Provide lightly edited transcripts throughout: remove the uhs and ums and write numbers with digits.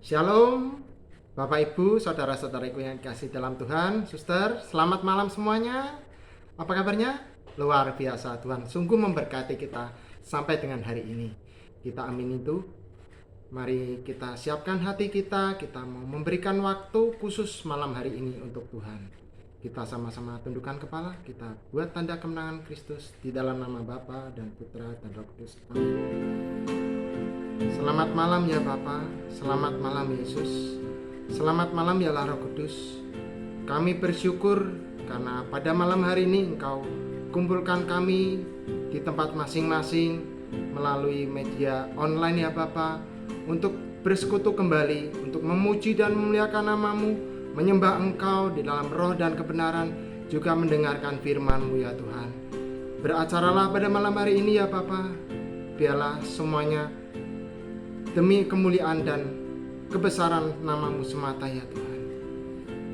Shalom, Bapak Ibu, saudara-saudariku yang dikasihi dalam Tuhan. Suster, selamat malam semuanya. Apa kabarnya? Luar biasa, Tuhan sungguh memberkati kita sampai dengan hari ini. Kita amin itu. Mari kita siapkan hati kita mau memberikan waktu khusus malam hari ini untuk Tuhan. Kita sama-sama tundukkan kepala, kita buat tanda kemenangan Kristus di dalam nama Bapa dan Putra dan Roh Kudus. Amin. Selamat malam ya Bapa, selamat malam Yesus, selamat malam ya Roh Kudus. Kami bersyukur karena pada malam hari ini Engkau kumpulkan kami di tempat masing-masing melalui media online ya Bapa, untuk bersekutu kembali, untuk memuji dan memuliakan nama-Mu, menyembah Engkau di dalam roh dan kebenaran, juga mendengarkan firman-Mu ya Tuhan. Beracaralah pada malam hari ini ya Bapa, biarlah semuanya demi kemuliaan dan kebesaran nama-Mu semata ya Tuhan.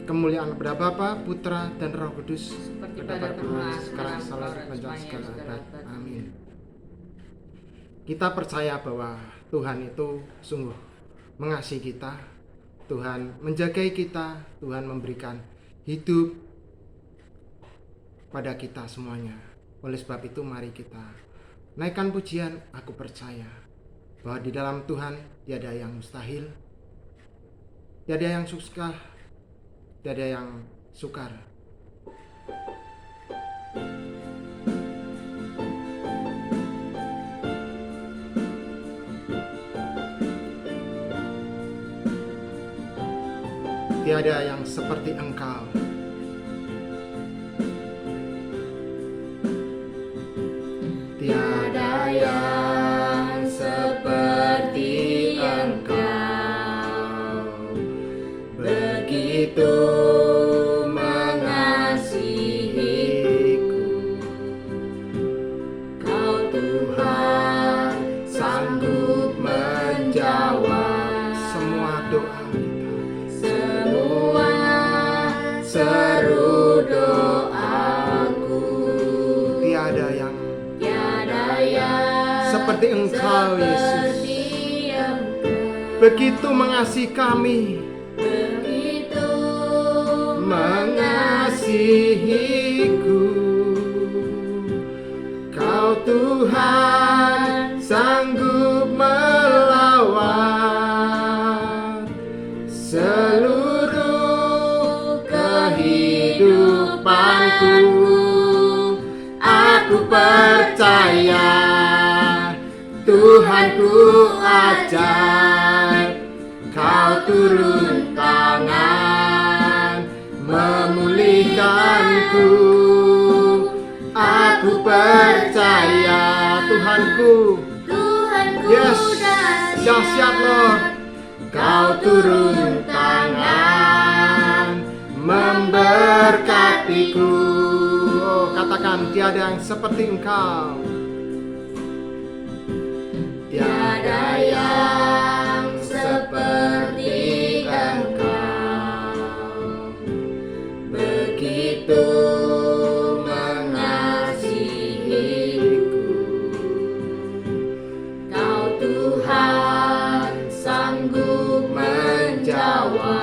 Kemuliaan kepada Bapa, Putra dan Roh Kudus, seperti pada permulaan sekarang selalu dan segala abad. Amin. Kita percaya bahwa Tuhan itu sungguh mengasihi kita, Tuhan menjagai kita, Tuhan memberikan hidup pada kita semuanya. Oleh sebab itu mari kita naikkan pujian, aku percaya bahwa di dalam Tuhan tiada yang mustahil, tiada yang susah, tiada yang sukar. Tiada yang seperti Engkau. Tiada yang seperti Engkau, begitu mengasihiku. Kau Tuhan sanggup menjawab semua doa kita, semua seru doaku. Tiada yang seperti Engkau Yesus, begitu mengasihi kami, begitu mengasihiku. Kau Tuhan sanggup melawat seluruh kehidupanku. Aku percaya Tuhanku ajaib, Kau turun tangan memulihkanku. Aku percaya Tuhanku, yes, dahsyat Lord. Kau turun tangan memberkatiku. Oh, katakan tiada yang seperti Engkau. Tiada yang seperti Engkau, begitu mengasihiku. Kau Tuhan sanggup menjawab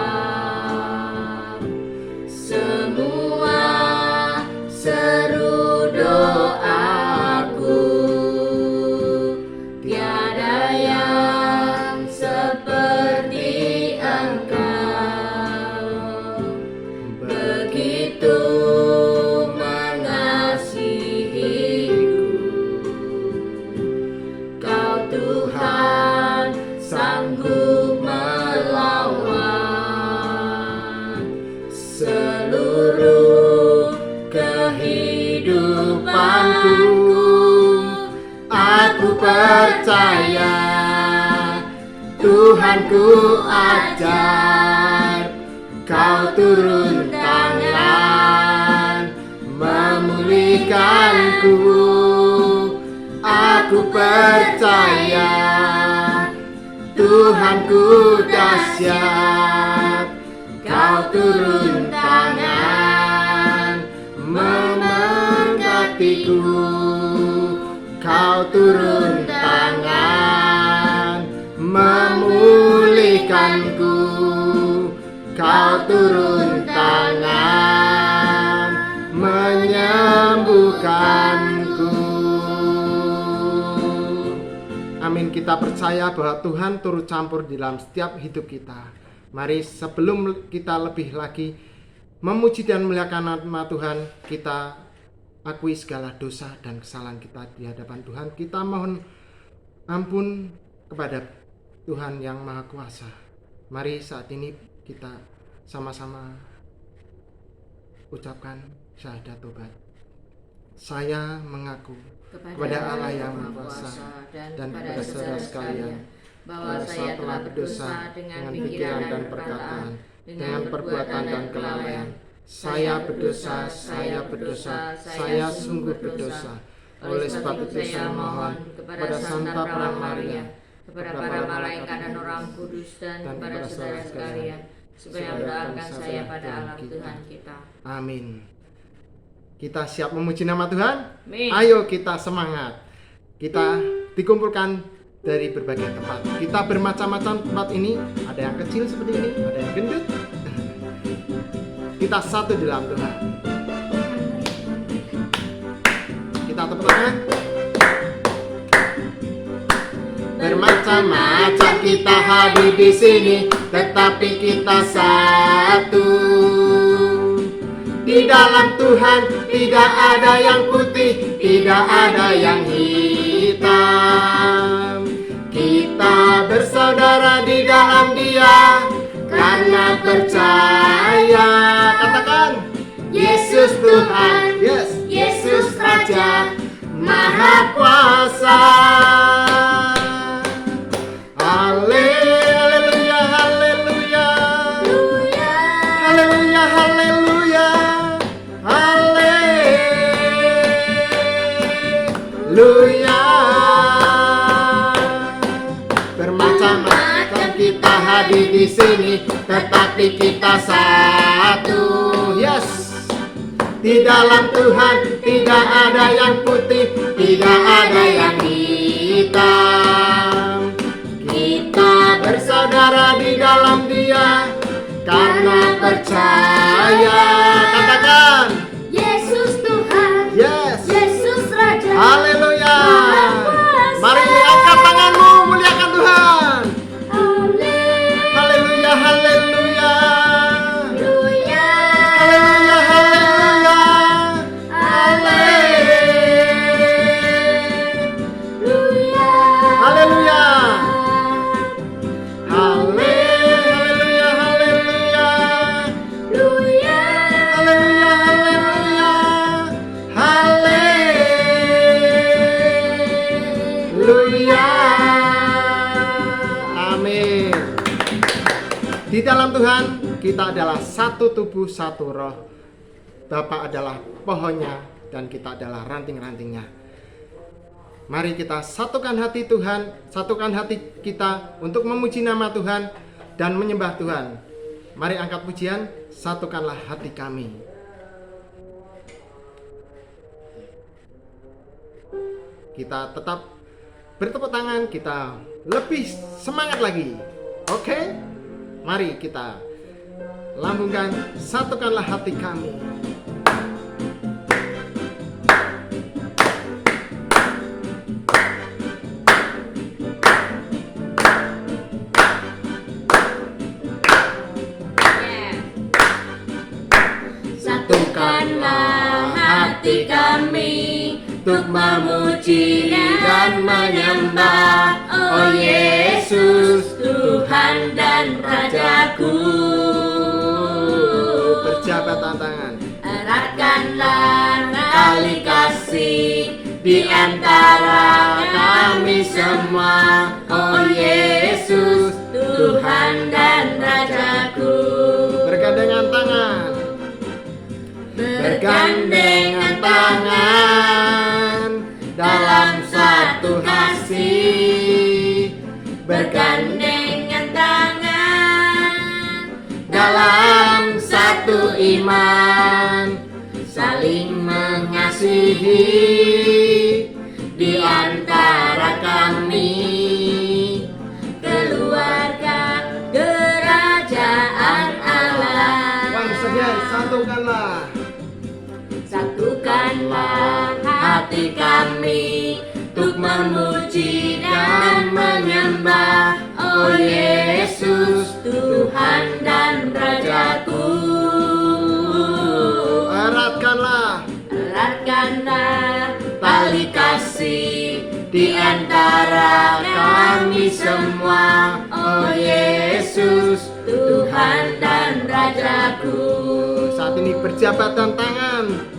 semua seru doaku. Tiada yang seperti Engkau, begitu mengasihiku. Kau Tuhan sanggup melawan seluruh kehidupanku. Aku percaya Tuhanku ajaib, Kau turun tangan memulihkanku. Aku percaya Tuhanku dahsyat, Kau turun tangan memberkatiku. Kau turun tangan memulihkanku. kita percaya bahwa Tuhan turut campur di dalam setiap hidup kita. Mari sebelum kita lebih lagi memuji dan memuliakan nama Tuhan, kita akui segala dosa dan kesalahan kita di hadapan Tuhan. Kita mohon ampun kepada Tuhan yang Maha Kuasa. Mari saat ini kita sama-sama ucapkan syahadat tobat. Saya mengaku kepada Allah yang Maha Kuasa dan kepada saudara sekalian bahwa saya telah berdosa dengan pikiran dan perkataan, dengan perbuatan dan kelalaian. Saya berdosa, saya sungguh berdosa. Oleh sebab itu saya mohon kepada Santa Perang Maria, kepada para malaikat dan orang kudus, dan kepada saudara sekalian, supaya mendoakan saya pada Allah Tuhan kita. Amin. Kita siap memuji nama Tuhan? Amin. Ayo kita semangat. Kita dikumpulkan dari berbagai tempat. Kita bermacam-macam tempat ini. Ada yang kecil seperti ini, ada yang gendut. Kita satu di dalam Tuhan. Kita tepuk tangan. Bermacam-macam kita hadir di sini, tetapi kita satu. Di dalam Tuhan tidak ada yang putih, tidak ada yang hitam. Kita bersaudara di dalam Dia karena percaya. Katakan, Yesus Tuhan, Yesus Raja Maha Kuasa. Haleluya, haleluya, haleluya, haleluya, haleluya. Bermacam-macam kita hadir di sini, tetapi kita satu. Yes. Di dalam Tuhan tidak ada yang putih, tidak ada yang hitam. Kita bersaudara di dalam Dia karena percaya. Katakan, Yesus Tuhan, Yesus Raja. Haleluya. Mari angkat tanganmu, muliakan Tuhan. Haleluya, haleluya. Haleluya, haleluya. Haleluya. Haleluya. Haleluya, haleluya. Haleluya, haleluya. Haleluya. Amin. Di dalam Tuhan kita adalah satu tubuh, satu roh. Bapa adalah pohonnya dan kita adalah ranting-rantingnya. Mari kita satukan hati Tuhan, satukan hati kita untuk memuji nama Tuhan dan menyembah Tuhan. Mari angkat pujian, satukanlah hati kami. Kita tetap bertepuk tangan, kita lebih semangat lagi. Oke? Mari kita lambungkan, satukanlah hati kami. Satukanlah hati kami untuk memuji dan menyembah, oh Yesus, Tuhan dan Rajaku. Berjabat tangan. Eratkanlah tali kasih di antara kami semua, oh Yesus, Tuhan dan Rajaku. Bergandengan tangan. Bergandengan tangan dalam satu kasih, bergandengan tangan dalam satu iman, saling mengasihi di antara kami, keluarga kerajaan Allah. Once again, satukanlah. Satukanlah hati kami untuk memuji dan menyembah. Oh Yesus, Tuhan dan Rajaku. Eratkanlah tali kasih di antara kami semua. Oh Yesus, Tuhan dan Rajaku. Saat ini berjabatan tangan.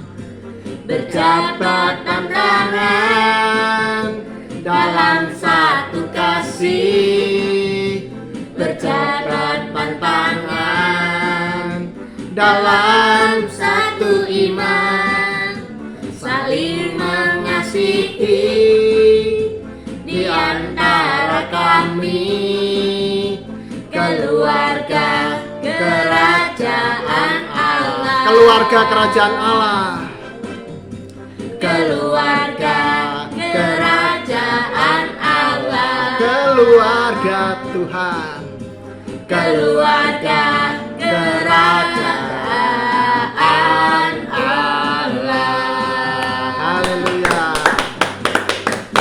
Berjabatan tangan dalam satu kasih. Berjabatan tangan dalam satu iman. Saling mengasihi di antara kami. Keluarga kerajaan Allah. Keluarga kerajaan Allah. Keluarga kerajaan Allah. Keluarga Tuhan. Keluarga kerajaan Allah. Haleluya.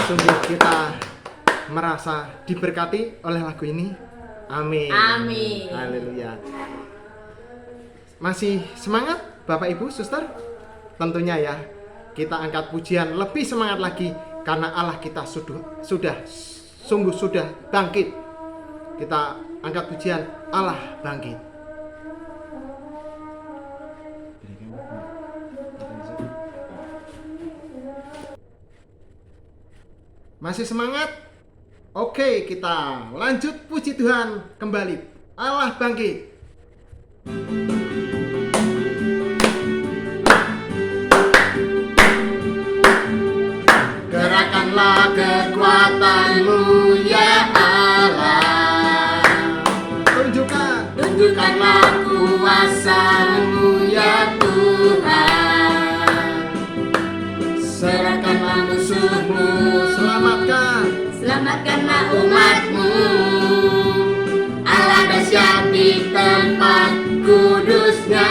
Sungguh kita merasa diberkati oleh lagu ini. Amin. Amin. Haleluya. Masih semangat Bapak Ibu, Suster? Tentunya ya. Kita angkat pujian lebih semangat lagi karena Allah kita sudah bangkit. Kita angkat pujian Allah bangkit. Masih semangat? Oke, kita lanjut puji Tuhan kembali. Allah bangkit. Gerakkanlah kekuatan-Mu ya Allah. Tunjukkanlah kuasa-Mu ya Tuhan. Serahkanlah musuh-Mu, Selamatkanlah umat-Mu. Allah dahsyat di tempat kudusnya.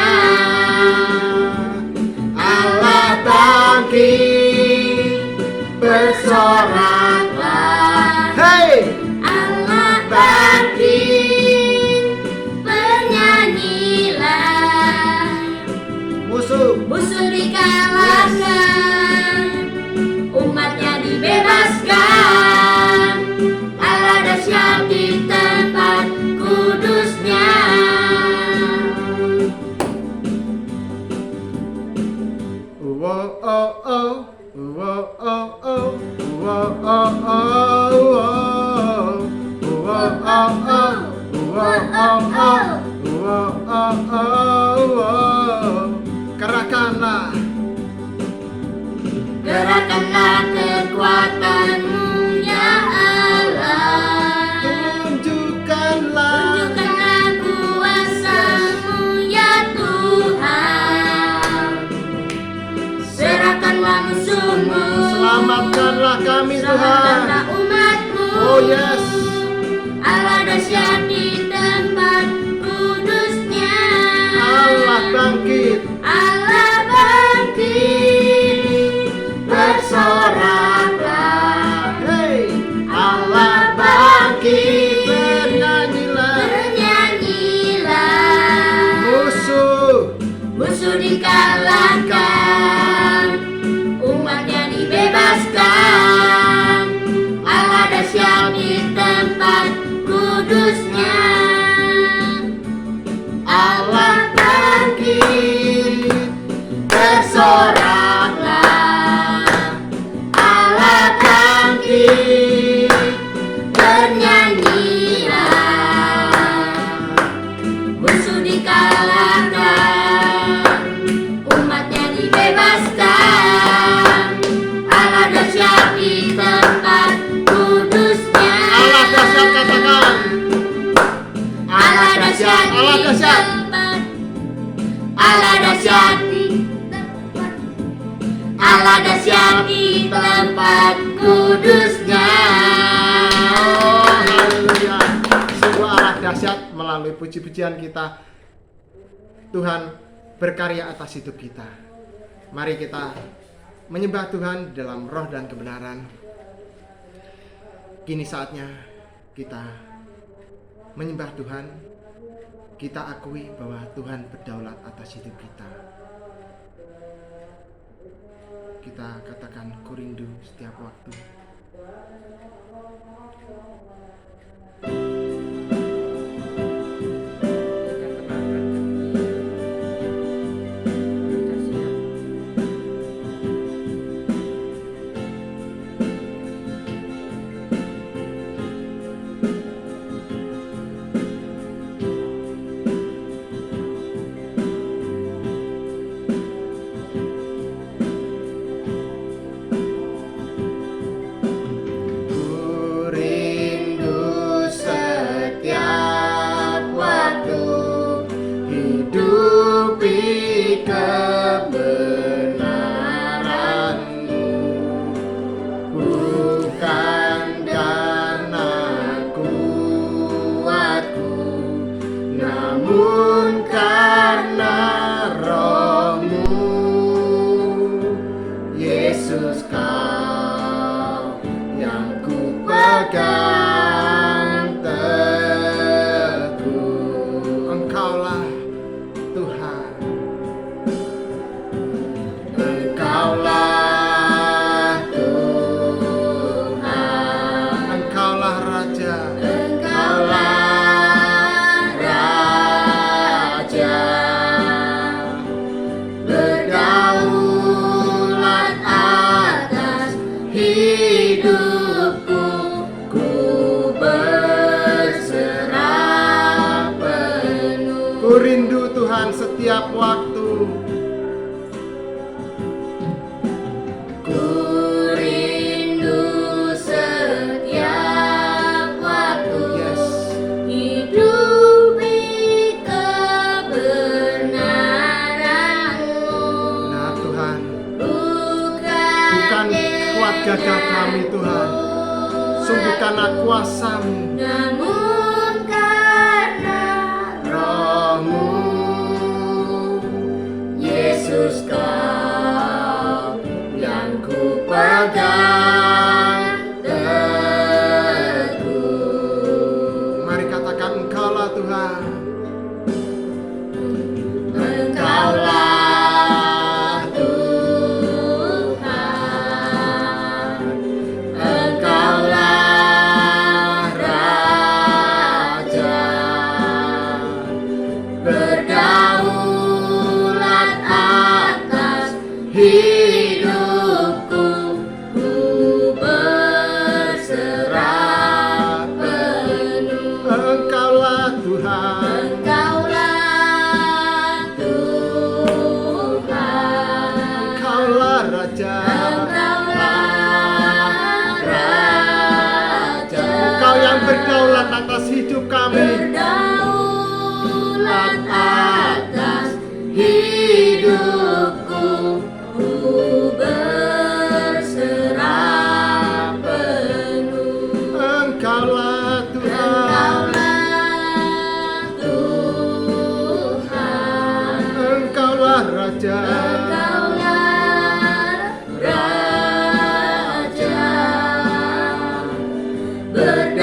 Allah bangkit, bersoraklah. Hei! Allah bangkit, bernyanyilah. Musuh dikalahkan, umatnya dibebaskan. Allah dahsyat di tempat kudusnya. Oh oh oh, oh oh oh, oh oh oh, oh oh oh. Gerakkanlah kekuatan-Mu ya Allah. Tunjukkanlah kuasa-Mu ya Tuhan. Serahkanlah musuh-Mu. Selamatkanlah kami Tuhan. Selamatkanlah umat-Mu. Oh yes. Allah dahsyat di tempat kudusnya. Allah bangkit. Allah bangkit, bersoraklah. Hei, Allah bangkit, bernyanyilah. Musuh dikalahkan, umatnya dibebaskan. Allah dahsyat di tempat kudusnya. Allah bangkit, bersoraklah. Allah bangkit, bernyanyilah. Musuh dikalahkan, umatnya dibebaskan. Allah dahsyat di tempat kudusnya. Allah dahsyat, katakan. Allah dahsyat di Allah dahsyat. tempat. Allah dahsyat di tempat. Allah dahsyat di tempat kudusnya. Oh, haleluya. Sungguh Allah dahsyat melalui puji-pujian kita. Tuhan berkarya atas hidup kita. Mari kita menyembah Tuhan dalam roh dan kebenaran. Kini saatnya kita menyembah Tuhan. Kita akui bahwa Tuhan berdaulat atas hidup kita. Kita katakan ku rindu setiap waktu. Ku rindu Tuhan setiap waktu. Ku rindu setiap waktu. Yes. Hidup di kebenaran-Mu. Nah Tuhan, Bukan kuat gagah kami Tuhan, sungguh karena kuasa-Mu, namun karena Roh-Mu. Yesus, Kau yang ku pegang teguh. Mari katakan Engkaulah Tuhan. Engkaulah Tuhan, Engkaulah Raja, berdaulat atas hidupku, ku berserah penuh. Engkaulah Tuhan. Engkaulah Tuhan, Engkaulah Raja. Engkaulah Raja, Engkau yang berdaulat atas hidup kami. berdaulat atas hidupku, ku berserah penuh. Engkaulah Tuhan. Engkaulah Tuhan, Engkaulah Raja. Engkaulah Raja, berdaulat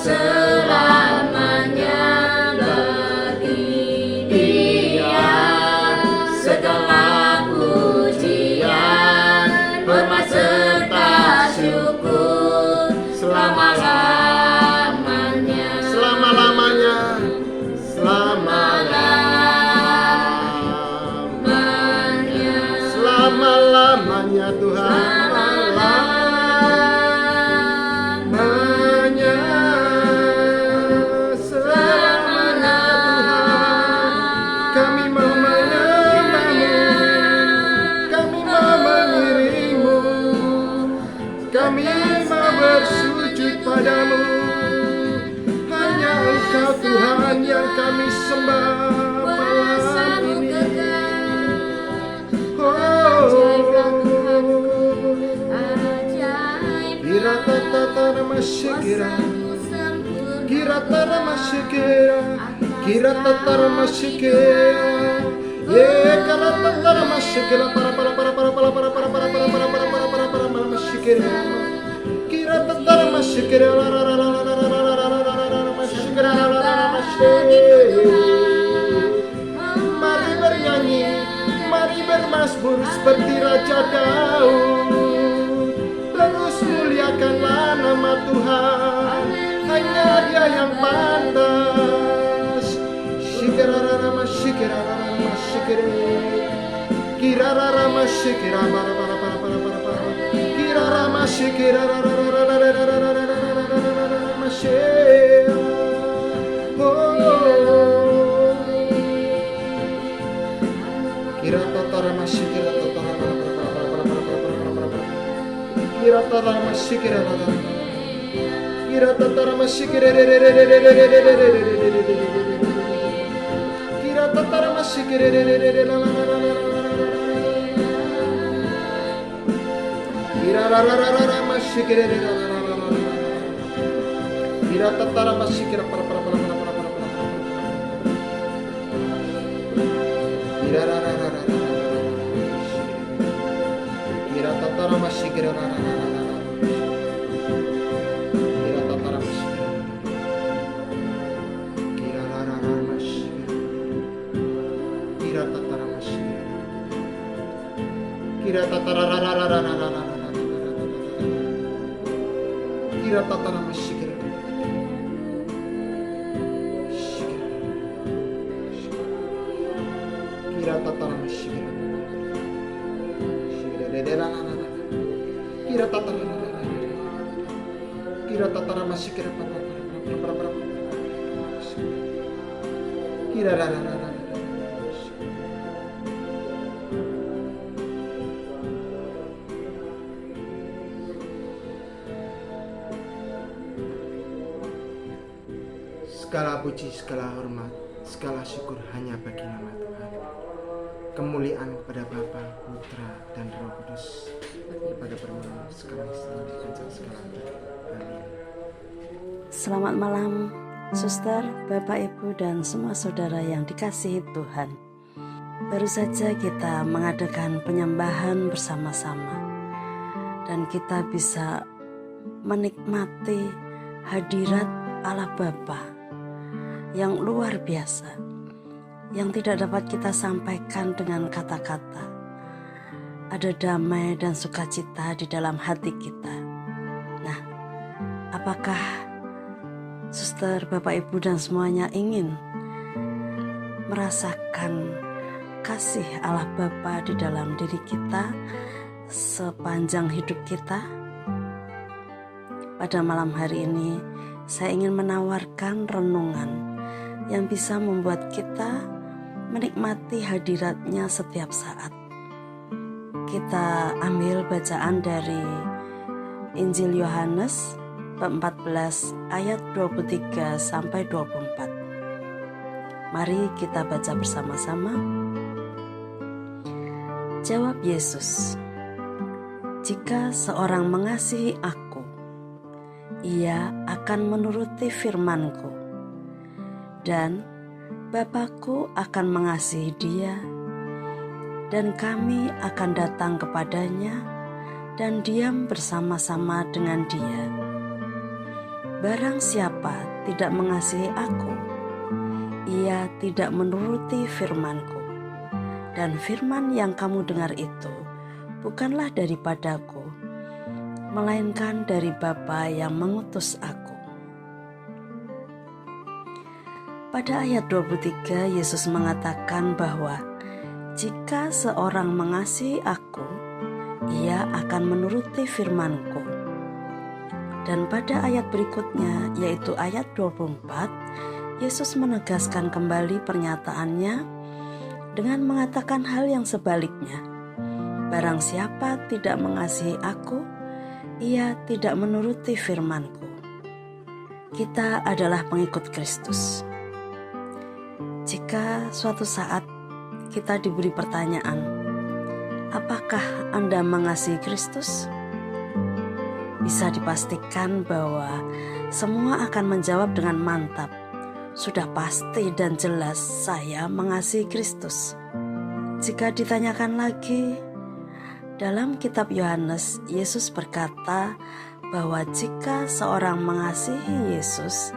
selamanya bagi Dia segala pujian, hormat serta syukur selama-lamanya. Selama-lamanya. Selama-lamanya Tuhan. Kami mau bersujud padamu. Hanya Engkau Tuhan yang kami sembah malam ini. Kira-tata masyikira, kira-tata masyikira, kira-tata masyikira. Ye kira-tata masyikira para masyikira. Kira-tata masyikira masyikira. Mari bernyanyi, mari bermazmur seperti Raja Daud. Terus muliakanlah nama Tuhan, hanya Dia yang pantas. Shikirarara masyikirarara masyikire. Kirarara masyikira para kirara masyikirarara masyikira. Kira-tara masyikira Kira-tara masyikira. Kira-tara masyikira. Kira-tara masyikira. Kira-rara masyikira. Kira-tara masyikira Kira-rara. Kira-tara masyikira. Kira-tara masyikira. Kira-rara masyikira. Kira-tara masyikira. Kira-tara Kira-tara masyikira. Kira-tara masyikira. Kira-tara masyikira. Kira-rara. Segala puji, segala hormat, segala syukur hanya bagi nama Tuhan. Kemuliaan kepada Bapa, Putra, dan Roh Kudus, pada permulaan sekarang dan segala. Amin. Selamat malam, suster, Bapak, Ibu, dan semua saudara yang dikasihi Tuhan. Baru saja kita mengadakan penyembahan bersama-sama, dan kita bisa menikmati hadirat Allah Bapa yang luar biasa, yang tidak dapat kita sampaikan dengan kata-kata. Ada damai dan sukacita di dalam hati kita. Nah, apakah suster, Bapak, Ibu, dan semuanya ingin merasakan kasih Allah Bapa di dalam diri kita sepanjang hidup kita? Pada malam hari ini, saya ingin menawarkan renungan yang bisa membuat kita menikmati hadiratnya setiap saat. Kita ambil bacaan dari Injil Yohanes bab 14 ayat 23 sampai 24. Mari kita baca bersama-sama. Jawab Yesus, "Jika seorang mengasihi Aku, ia akan menuruti firman-Ku, dan Bapa-Ku akan mengasihi dia, dan kami akan datang kepadanya dan diam bersama-sama dengan dia. Barang siapa tidak mengasihi aku, ia tidak menuruti firman-Ku. Dan firman yang kamu dengar itu bukanlah daripadaku, melainkan dari Bapa yang mengutus aku. Pada ayat 23, Yesus mengatakan bahwa jika seorang mengasihi aku, ia akan menuruti firman-Ku. Dan pada ayat berikutnya, yaitu ayat 24, Yesus menegaskan kembali pernyataannya dengan mengatakan hal yang sebaliknya. Barang siapa tidak mengasihi aku, ia tidak menuruti firman-Ku. Kita adalah pengikut Kristus. Jika suatu saat kita diberi pertanyaan, apakah Anda mengasihi Kristus? Bisa dipastikan bahwa semua akan menjawab dengan mantap. Sudah pasti dan jelas saya mengasihi Kristus. Jika ditanyakan lagi, dalam kitab Yohanes, Yesus berkata bahwa jika seorang mengasihi Yesus,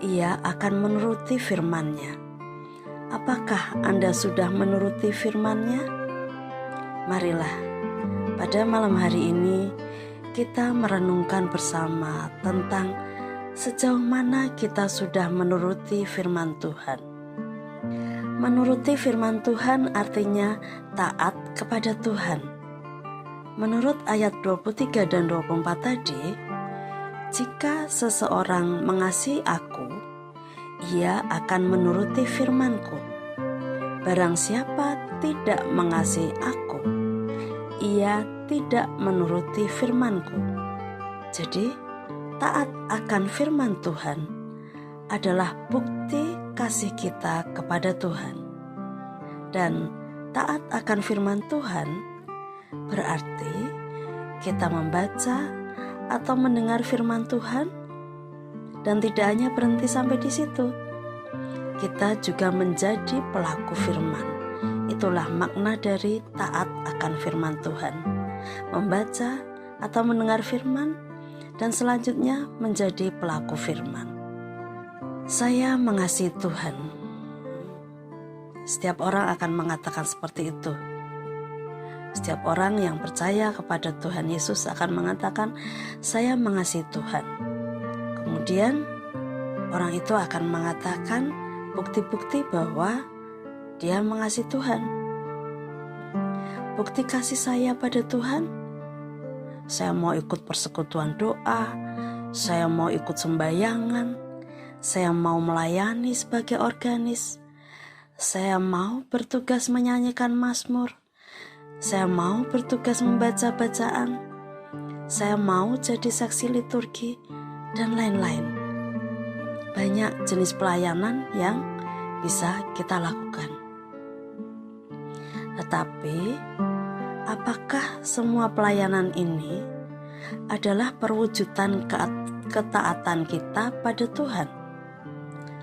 ia akan menuruti firman-Nya. Apakah Anda sudah menuruti firman-Nya? Marilah, pada malam hari ini kita merenungkan bersama tentang sejauh mana kita sudah menuruti firman Tuhan. Menuruti firman Tuhan artinya taat kepada Tuhan. Menurut ayat 23 dan 24 tadi, jika seseorang mengasihi aku, ia akan menuruti firman-Ku. Barang siapa tidak mengasihi aku, ia tidak menuruti firman-Ku. Jadi, taat akan firman Tuhan adalah bukti kasih kita kepada Tuhan. Dan taat akan firman Tuhan berarti kita membaca atau mendengar firman Tuhan dan tidak hanya berhenti sampai di situ. Kita juga menjadi pelaku firman. Itulah makna dari taat akan firman Tuhan. Membaca atau mendengar firman dan selanjutnya menjadi pelaku firman. Saya mengasihi Tuhan. Setiap orang akan mengatakan seperti itu. Setiap orang yang percaya kepada Tuhan Yesus akan mengatakan, saya mengasihi Tuhan. Kemudian orang itu akan mengatakan bukti-bukti bahwa dia mengasihi Tuhan. Bukti kasih saya pada Tuhan, saya mau ikut persekutuan doa, saya mau ikut sembayangan, saya mau melayani sebagai organis, saya mau bertugas menyanyikan mazmur, saya mau bertugas membaca bacaan, saya mau jadi saksi liturgi, dan lain-lain. Banyak jenis pelayanan yang bisa kita lakukan. Tetapi, apakah semua pelayanan ini adalah perwujudan ketaatan kita pada Tuhan?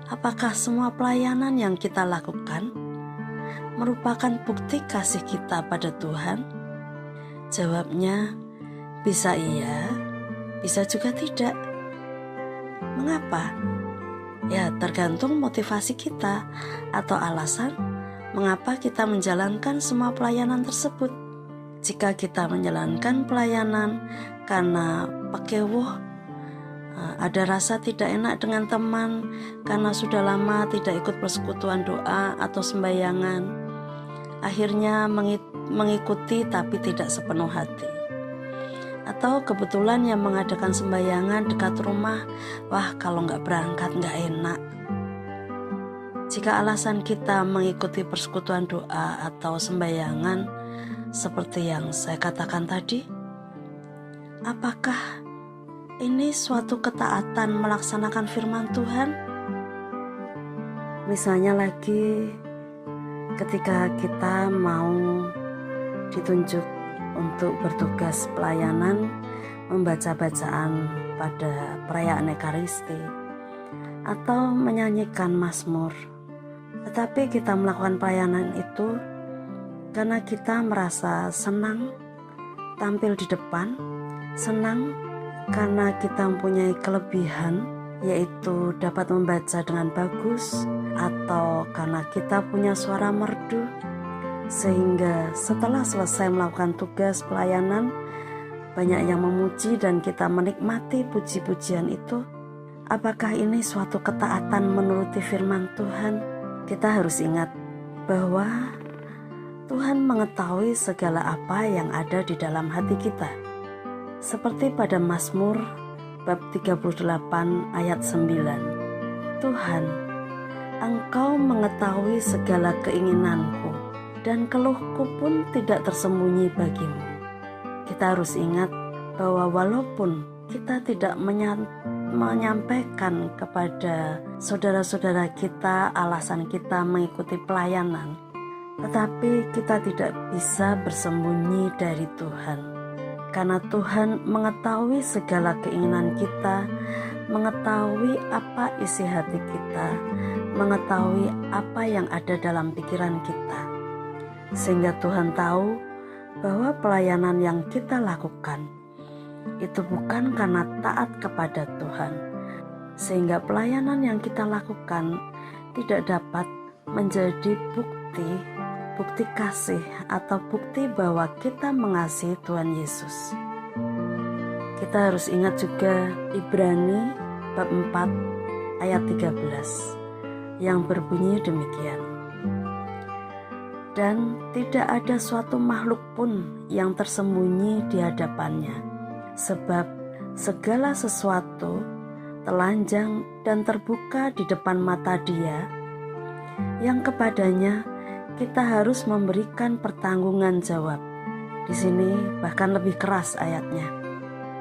Apakah semua pelayanan yang kita lakukan merupakan bukti kasih kita pada Tuhan? Jawabnya bisa iya, bisa juga tidak. Mengapa? Ya, tergantung motivasi kita atau alasan mengapa kita menjalankan semua pelayanan tersebut. Jika kita menjalankan pelayanan karena pakewuh, ada rasa tidak enak dengan teman karena sudah lama tidak ikut persekutuan doa atau sembayangan, akhirnya mengikuti tapi tidak sepenuh hati. Atau kebetulan yang mengadakan sembayangan dekat rumah, wah kalau nggak berangkat nggak enak. Jika alasan kita mengikuti persekutuan doa atau sembayangan seperti yang saya katakan tadi, apakah ini suatu ketaatan melaksanakan firman Tuhan? Misalnya lagi ketika kita mau ditunjuk untuk bertugas pelayanan membaca bacaan pada perayaan Ekaristi atau menyanyikan mazmur, tetapi kita melakukan pelayanan itu karena kita merasa senang tampil di depan, senang karena kita mempunyai kelebihan, yaitu dapat membaca dengan bagus, atau karena kita punya suara merdu, sehingga setelah selesai melakukan tugas pelayanan, banyak yang memuji dan kita menikmati puji-pujian itu. Apakah ini suatu ketaatan menuruti firman Tuhan? Kita harus ingat bahwa Tuhan mengetahui segala apa yang ada di dalam hati kita. Seperti pada Mazmur bab 38 ayat 9. Tuhan, Engkau mengetahui segala keinginanku, dan keluhku pun tidak tersembunyi bagimu. Kita harus ingat bahwa walaupun kita tidak menyampaikan kepada saudara-saudara kita alasan kita mengikuti pelayanan, tetapi kita tidak bisa bersembunyi dari Tuhan, karena Tuhan mengetahui segala keinginan kita, mengetahui apa isi hati kita, mengetahui apa yang ada dalam pikiran kita, sehingga Tuhan tahu bahwa pelayanan yang kita lakukan itu bukan karena taat kepada Tuhan, sehingga pelayanan yang kita lakukan tidak dapat menjadi bukti kasih atau bukti bahwa kita mengasihi Tuhan Yesus. Kita harus ingat juga Ibrani bab 4 ayat 13 yang berbunyi demikian. Dan tidak ada suatu makhluk pun yang tersembunyi di hadapannya, sebab segala sesuatu telanjang dan terbuka di depan mata Dia, yang kepadanya kita harus memberikan pertanggungan jawab. Di sini bahkan lebih keras ayatnya.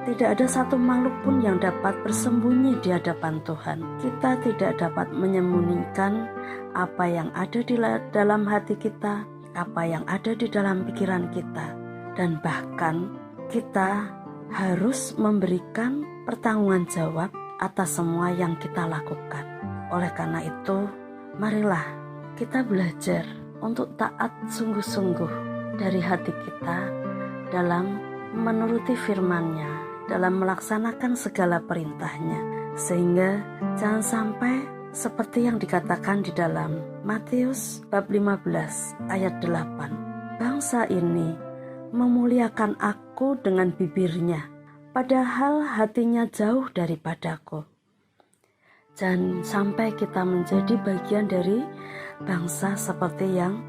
Tidak ada satu makhluk pun yang dapat bersembunyi di hadapan Tuhan. Kita tidak dapat menyembunyikan apa yang ada di dalam hati kita, apa yang ada di dalam pikiran kita, dan bahkan kita harus memberikan pertanggungan jawab atas semua yang kita lakukan. Oleh karena itu, marilah kita belajar untuk taat sungguh-sungguh dari hati kita dalam menuruti firman-Nya, dalam melaksanakan segala perintah-Nya, sehingga jangan sampai seperti yang dikatakan di dalam Matius bab 15 ayat 8. Bangsa ini memuliakan aku dengan bibirnya, padahal hatinya jauh daripadaku. Jangan sampai kita menjadi bagian dari bangsa seperti yang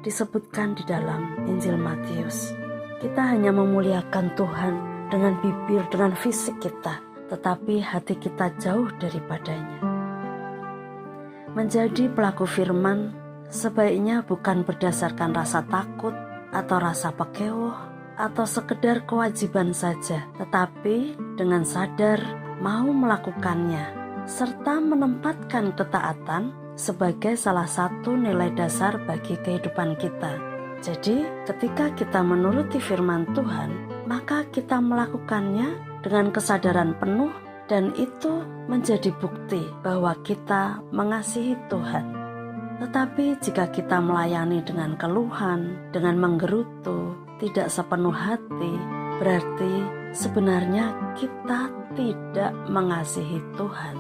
disebutkan di dalam Injil Matius. Kita hanya memuliakan Tuhan dengan bibir, dengan fisik kita, tetapi hati kita jauh daripadanya. Menjadi pelaku firman sebaiknya bukan berdasarkan rasa takut atau rasa pekewoh atau sekedar kewajiban saja, tetapi dengan sadar mau melakukannya serta menempatkan ketaatan sebagai salah satu nilai dasar bagi kehidupan kita. Jadi, ketika kita menuruti firman Tuhan, maka kita melakukannya dengan kesadaran penuh, dan itu menjadi bukti bahwa kita mengasihi Tuhan. Tetapi jika kita melayani dengan keluhan, dengan menggerutu, tidak sepenuh hati, berarti sebenarnya kita tidak mengasihi Tuhan.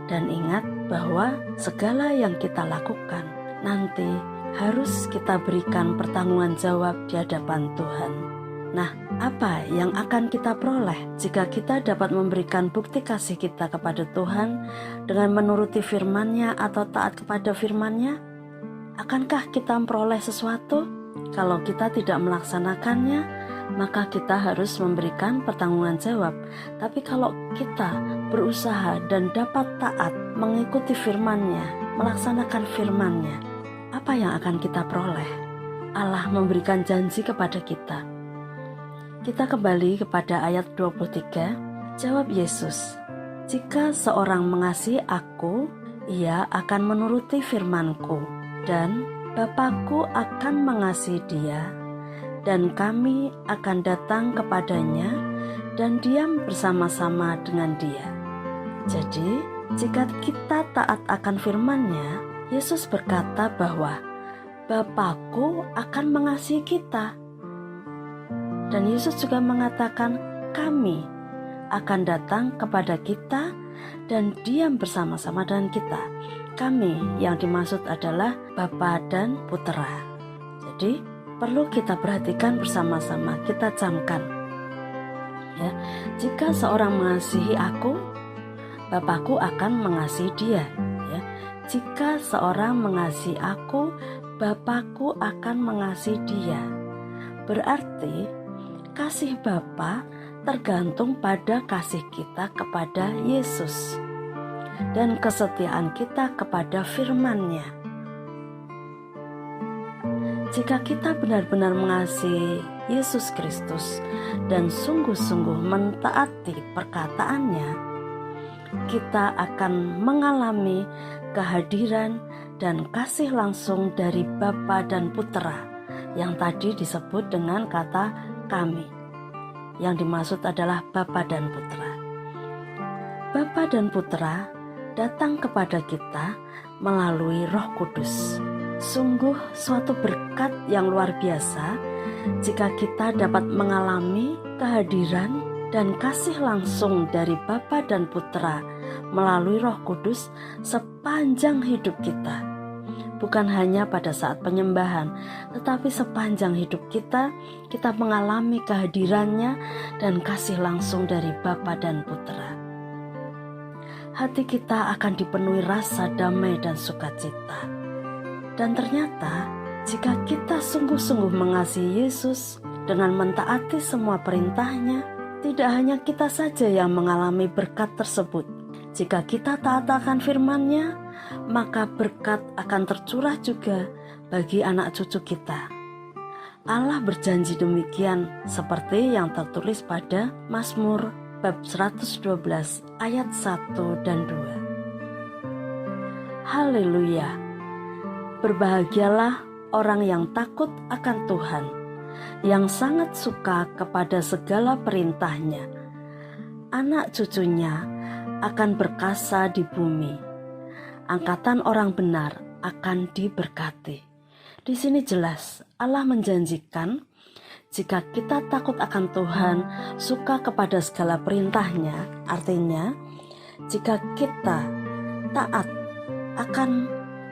Dan ingat bahwa segala yang kita lakukan nanti harus kita berikan pertanggungan jawab di hadapan Tuhan. Nah, apa yang akan kita peroleh jika kita dapat memberikan bukti kasih kita kepada Tuhan dengan menuruti firman-Nya atau taat kepada firman-Nya? Akankah kita memperoleh sesuatu? Kalau kita tidak melaksanakannya, maka kita harus memberikan pertanggungan jawab. Tapi kalau kita berusaha dan dapat taat mengikuti firman-Nya, melaksanakan firman-Nya, apa yang akan kita peroleh? Allah memberikan janji kepada kita. Kita kembali kepada ayat 23. Jawab Yesus, "Jika seorang mengasihi aku, ia akan menuruti firman-Ku, dan Bapa-Ku akan mengasihi dia, dan kami akan datang kepadanya dan diam bersama-sama dengan dia." Jadi, jika kita taat akan firman-Nya, Yesus berkata bahwa Bapa-Ku akan mengasihi kita. Dan Yesus juga mengatakan kami akan datang kepada kita dan diam bersama-sama dengan kita. Kami yang dimaksud adalah Bapa dan Putera. Jadi perlu kita perhatikan bersama-sama, kita camkan. Ya, jika seorang mengasihi aku, Bapakku akan mengasihi dia. Ya, jika seorang mengasihi aku, Bapakku akan mengasihi dia. Berarti kasih Bapa tergantung pada kasih kita kepada Yesus dan kesetiaan kita kepada firman-Nya. Jika kita benar-benar mengasihi Yesus Kristus dan sungguh-sungguh mentaati perkataan-Nya, kita akan mengalami kehadiran dan kasih langsung dari Bapa dan Putera yang tadi disebut dengan kata kami. Yang dimaksud adalah Bapa dan Putera. Bapa dan Putera datang kepada kita melalui Roh Kudus. Sungguh suatu berkat yang luar biasa jika kita dapat mengalami kehadiran dan kasih langsung dari Bapa dan Putera melalui Roh Kudus sepanjang hidup kita. Bukan hanya pada saat penyembahan, tetapi sepanjang hidup kita mengalami kehadirannya dan kasih langsung dari Bapa dan Putera. Hati kita akan dipenuhi rasa damai dan sukacita. Dan ternyata, jika kita sungguh-sungguh mengasihi Yesus dengan mentaati semua perintah-Nya, tidak hanya kita saja yang mengalami berkat tersebut. Jika kita taat akan firman-Nya, maka berkat akan tercurah juga bagi anak cucu kita. Allah berjanji demikian seperti yang tertulis pada Mazmur bab 112 ayat 1 dan 2. Haleluya. Berbahagialah orang yang takut akan Tuhan, yang sangat suka kepada segala perintah-Nya. Anak cucunya akan berkasa di bumi. Angkatan orang benar akan diberkati. Di sini jelas Allah menjanjikan jika kita takut akan Tuhan, suka kepada segala perintah-Nya, artinya jika kita taat akan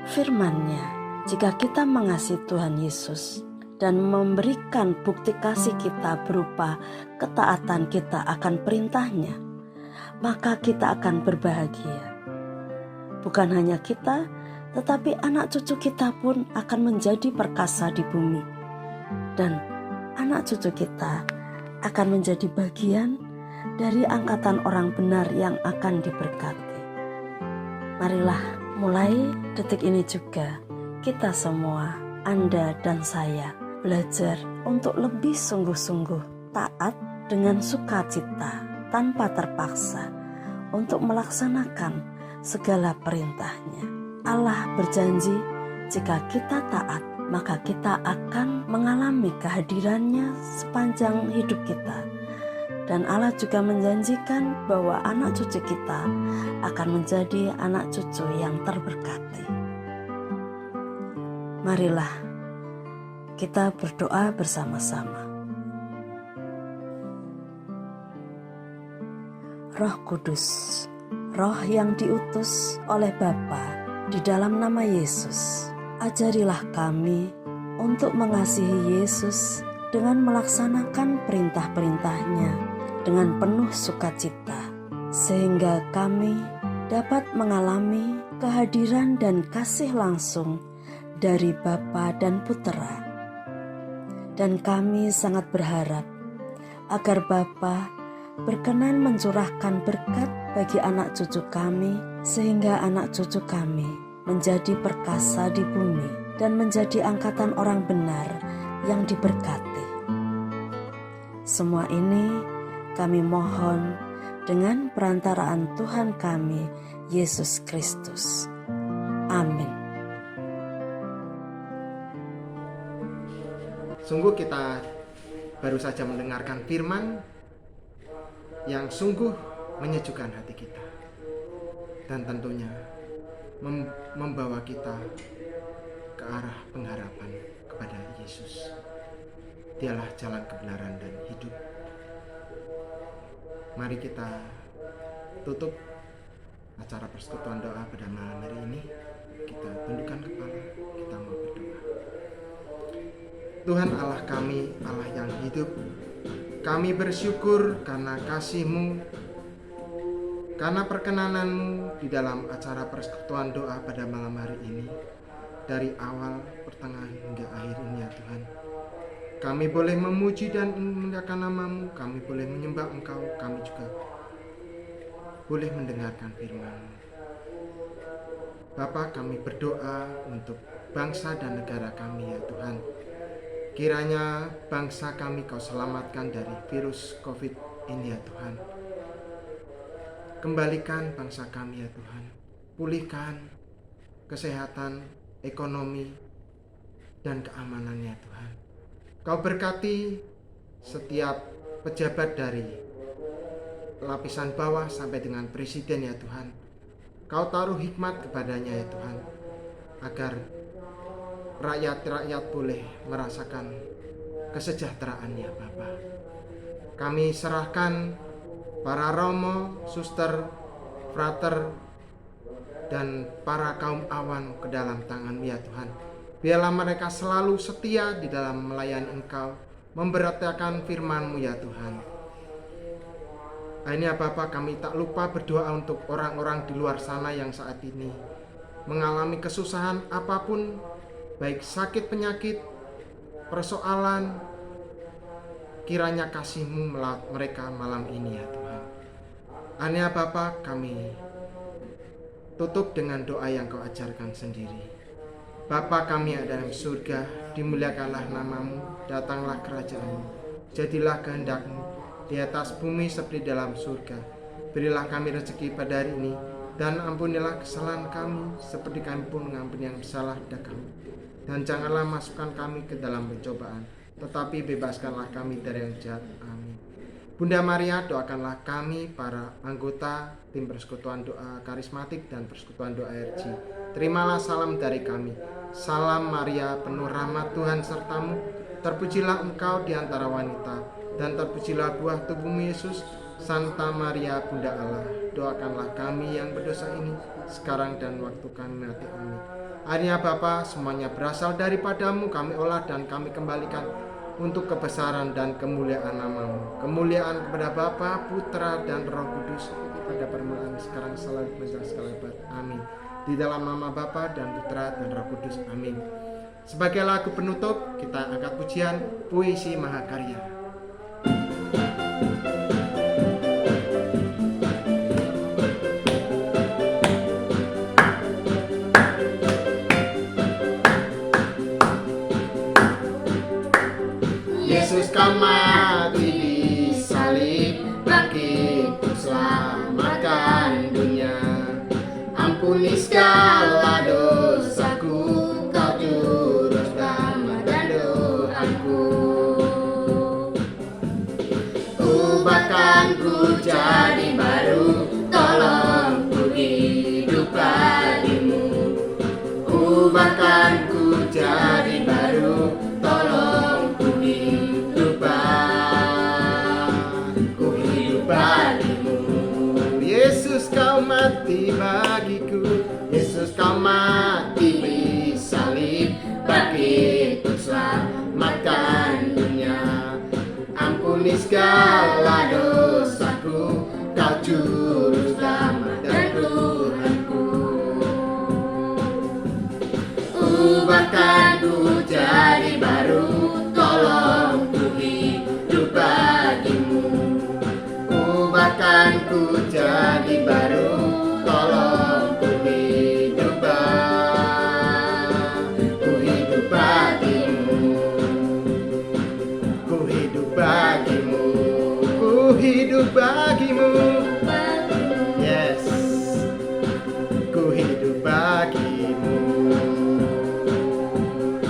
firman-Nya, jika kita mengasihi Tuhan Yesus dan memberikan bukti kasih kita berupa ketaatan kita akan perintah-Nya, maka kita akan berbahagia. Bukan hanya kita, tetapi anak cucu kita pun akan menjadi perkasa di bumi. Dan anak cucu kita akan menjadi bagian dari angkatan orang benar yang akan diberkati. Marilah mulai detik ini juga kita semua, Anda dan saya, belajar untuk lebih sungguh-sungguh taat dengan sukacita tanpa terpaksa untuk melaksanakan segala perintah-Nya. Allah berjanji jika kita taat, maka kita akan mengalami kehadiran-Nya sepanjang hidup kita. Dan Allah juga menjanjikan bahwa anak cucu kita akan menjadi anak cucu yang terberkati. Marilah kita berdoa bersama-sama. Roh Kudus, Roh yang diutus oleh Bapa di dalam nama Yesus, ajarilah kami untuk mengasihi Yesus dengan melaksanakan perintah-perintah-Nya dengan penuh sukacita, sehingga kami dapat mengalami kehadiran dan kasih langsung dari Bapa dan Putera. Dan kami sangat berharap agar Bapa berkenan mencurahkan berkat bagi anak cucu kami, sehingga anak cucu kami menjadi perkasa di bumi dan menjadi angkatan orang benar yang diberkati. Semua ini kami mohon dengan perantaraan Tuhan kami, Yesus Kristus. Amin. Sungguh kita baru saja mendengarkan firman yang sungguh menyejukkan hati kita, dan tentunya membawa kita ke arah pengharapan kepada Yesus. Dialah jalan kebenaran dan hidup. Mari kita tutup acara persekutuan doa pada malam hari ini. Kita tundukkan kepala, kita mau berdoa. Tuhan Allah kami, Allah yang hidup, kami bersyukur karena kasih-Mu, karena perkenanan-Mu di dalam acara persekutuan doa pada malam hari ini. Dari awal, pertengahan hingga akhir ini ya Tuhan, kami boleh memuji dan memuliakan nama-Mu, kami boleh menyembah Engkau, kami juga boleh mendengarkan firman-Mu. Bapa, kami berdoa untuk bangsa dan negara kami ya Tuhan. Kiranya bangsa kami Kau selamatkan dari virus COVID ini ya Tuhan. Kembalikan bangsa kami ya Tuhan. Pulihkan kesehatan, ekonomi, dan keamanannya Tuhan. Kau berkati setiap pejabat dari lapisan bawah sampai dengan presiden ya Tuhan. Kau taruh hikmat kepadanya ya Tuhan, agar rakyat-rakyat boleh merasakan kesejahteraan ya Bapa. Kami serahkan para romo, suster, frater, dan para kaum awam ke dalam tangan-Mu ya Tuhan. Biarlah mereka selalu setia di dalam melayani Engkau, memberitakan firman-Mu ya Tuhan. Akhirnya Bapa, kami tak lupa berdoa untuk orang-orang di luar sana yang saat ini mengalami kesusahan apapun, baik sakit, penyakit, persoalan. Kiranya kasih-Mu melawat mereka malam ini ya Tuhan. Akhirnya Bapa, kami tutup dengan doa yang Kau ajarkan sendiri. Bapa kami yang ada dalam surga, dimuliakanlah nama-Mu, datanglah kerajaan-Mu, jadilah kehendak-Mu di atas bumi seperti dalam surga. Berilah kami rezeki pada hari ini, dan ampunilah kesalahan kami seperti kami pun mengampuni yang bersalah kepada kami. Dan janganlah masukkan kami ke dalam pencobaan, tetapi bebaskanlah kami dari yang jahat. Amin. Bunda Maria, doakanlah kami para anggota tim persekutuan doa karismatik dan persekutuan doa RG. Terimalah salam dari kami. Salam Maria, penuh rahmat Tuhan sertamu, terpujilah engkau di antara wanita, dan terpujilah buah tubuhmu Yesus. Santa Maria Bunda Allah, doakanlah kami yang berdosa ini sekarang dan waktu kami mati. Amin. Akhirnya Bapa, semuanya berasal daripadamu, kami olah dan kami kembalikan untuk kebesaran dan kemuliaan nama-Mu. Kemuliaan kepada Bapa, Putra, dan Roh Kudus, pada permulaan sekarang selalu menjadi segala abad. Amin. Di dalam nama Bapa dan Putra dan Roh Kudus. Amin. Sebagai lagu penutup, kita angkat pujian Puisi Mahakarya. Yesus Kau mati di salib bagi keselamatan dunia. Ampuni segala dosaku, Kau juru selamat dan doaku. Ubahkanku jadi baru, tolong ku hidup bagimu. Ubahkanku jadi baru, tolong ku hidup bagimu. Yesus Kau mati bagiku, Yesus Kau mati di salib bagi keselamatan dunia. Ampuni segala dosaku, Kau juru selamat dan Tuhanku. Ubahkanku jadi baru, tolong ku hidup bagimu. Ubahkanku jadi baru, tolong ku hidup bagimu. Ku hidup bagimu, ku hidup bagimu. Yes, ku hidup bagimu.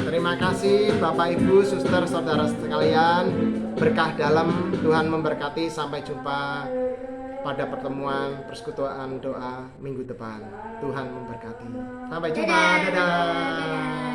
Terima kasih Bapak Ibu, Suster, Saudara sekalian. Berkah dalam, Tuhan memberkati. Sampai jumpa pada pertemuan persekutuan doa minggu depan. Tuhan memberkati. Sampai jumpa. Dadah.